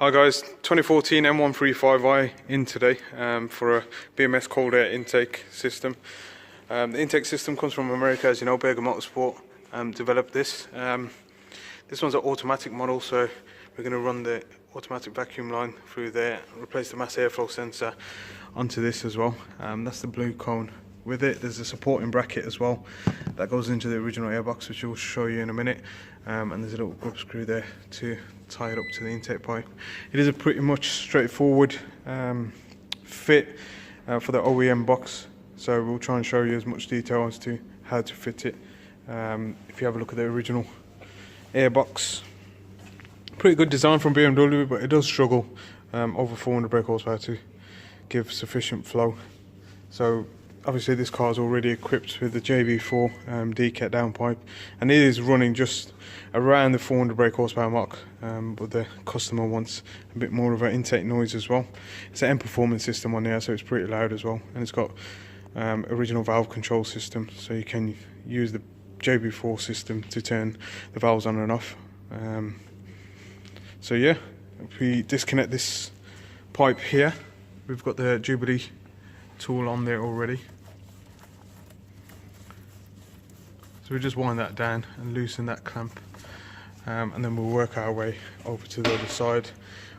Hi guys, 2014 M135i in today for a BMS cold air intake system. The intake system comes from America, as you know. Berger Motorsport developed this. This one's an automatic model, so we're going to run the automatic vacuum line through there, replace the mass airflow sensor onto this as well. That's the blue cone. With it, there's a supporting bracket as well that goes into the original airbox, which I'll show you in a minute. And there's a little grub screw there to tie it up to the intake pipe. It is a pretty much straightforward fit for the OEM box, so we'll try and show you as much detail as to how to fit it. If you have a look at the original airbox, pretty good design from BMW, but it does struggle over 400 brake horsepower to give sufficient flow. So obviously this car is already equipped with the JB4 decat downpipe, and it is running just around the 400 brake horsepower mark, but the customer wants a bit more of an intake noise as well. It's an M performance system on there, so it's pretty loud as well, and it's got original valve control system, so you can use the JB4 system to turn the valves on and off. So yeah, if we disconnect this pipe here, we've got the Jubilee tool on there already. So we just wind that down and loosen that clamp, and then we'll work our way over to the other side.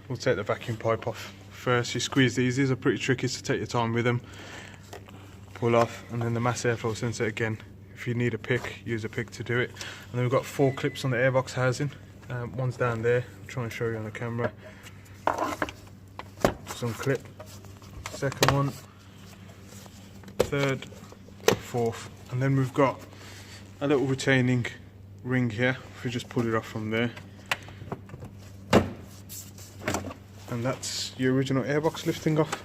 We'll take the vacuum pipe off first. You squeeze these are pretty tricky, so take your time with them. Pull off, and then the mass airflow sensor again. If you need a pick, use a pick to do it. And then we've got 4 clips on the airbox housing. One's down there, I'll try and show you on the camera. Some clip, second one, third, fourth, and then we've got a little retaining ring here. If we just pull it off from there, and that's your original airbox lifting off.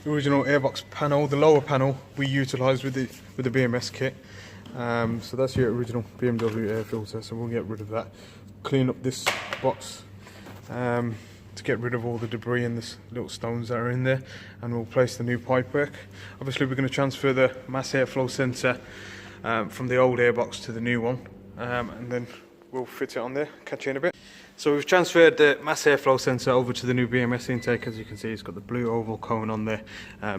The original airbox panel, the lower panel, we utilised with the BMS kit. So that's your original BMW air filter. So we'll get rid of that. Clean up this box to get rid of all the debris and the little stones that are in there, and we'll place the new pipework. Obviously we're going to transfer the mass airflow sensor from the old airbox to the new one, and then we'll fit it on there. Catch you in a bit. So we've transferred the mass airflow sensor over to the new BMS intake. As you can see, it's got the blue oval cone on there,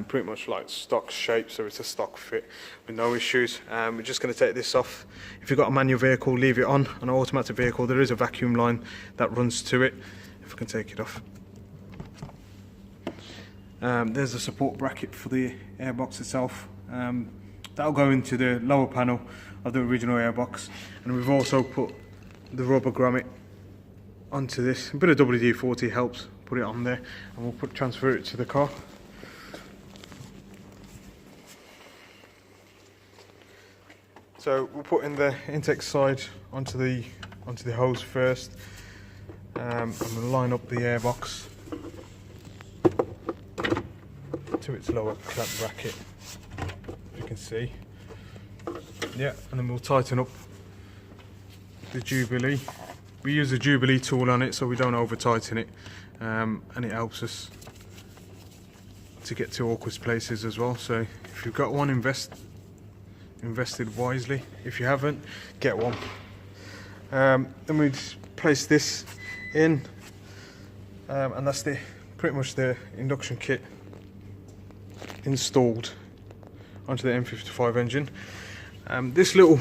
pretty much like stock shape, so it's a stock fit with no issues. We're just going to take this off. If you've got a manual vehicle, leave it on. On an automatic vehicle, there is a vacuum line that runs to it. If I can take it off. There's a support bracket for the airbox itself. That'll go into the lower panel of the original airbox, and we've also put the rubber grommet onto this. A bit of WD-40 helps put it on there, and we'll transfer it to the car. So we'll put in the intake side onto the hose first, and we'll line up the airbox to its lower clamp bracket, as you can see. Yeah, and then we'll tighten up the Jubilee. We use the Jubilee tool on it, so we don't over tighten it, and it helps us to get to awkward places as well. So if you've got one, invested wisely. If you haven't, get one. Then we place this in, and that's pretty much the induction kit installed onto the M55 engine. This little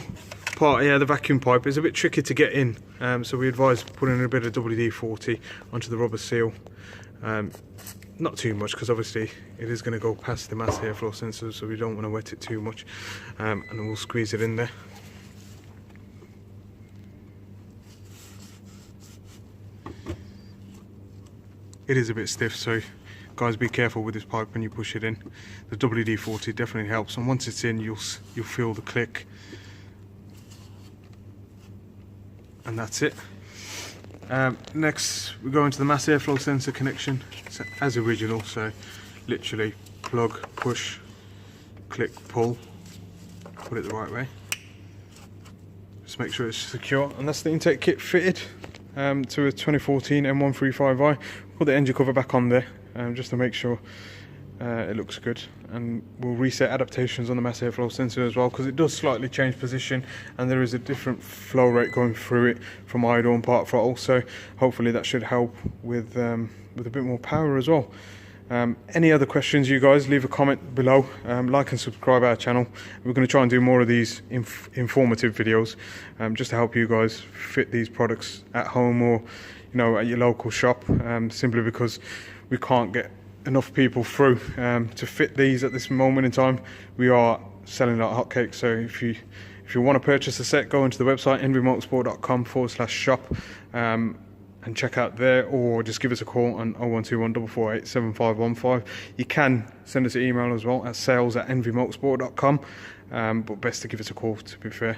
part here, the vacuum pipe, is a bit tricky to get in, so we advise putting a bit of WD-40 onto the rubber seal. Not too much, because obviously it is going to go past the mass airflow sensor, so we don't want to wet it too much, and then we'll squeeze it in there. It is a bit stiff, so guys, be careful with this pipe when you push it in. The WD-40 definitely helps, and once it's in, you'll feel the click. And that's it. Next, we go into the mass airflow sensor connection. It's as original, so literally plug, push, click, pull. Put it the right way. Just make sure it's secure, and that's the intake kit fitted to a 2014 M135i. Put the engine cover back on there, just to make sure it looks good, and we'll reset adaptations on the mass airflow sensor as well, because it does slightly change position and there is a different flow rate going through it from idle and part throttle, so hopefully that should help with a bit more power as well. Any other questions, you guys, leave a comment below, like and subscribe our channel. We're going to try and do more of these informative videos, just to help you guys fit these products at home or at your local shop, simply because we can't get enough people through to fit these at this moment in time. We are selling like hotcakes, so if you want to purchase a set, go into the website envymotorsport.com/shop and check out there, or just give us a call on 0121 448 7515. You can send us an email as well at sales@envymotorsport.com, but best to give us a call, to be fair.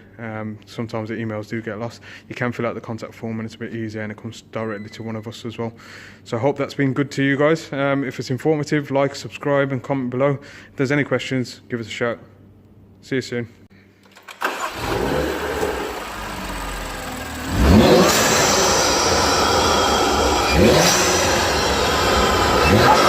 Sometimes the emails do get lost. You can fill out the contact form and it's a bit easier, and it comes directly to one of us as well. So I hope that's been good to you guys. If it's informative, like, subscribe and comment below. If there's any questions, give us a shout. See you soon. Yeah.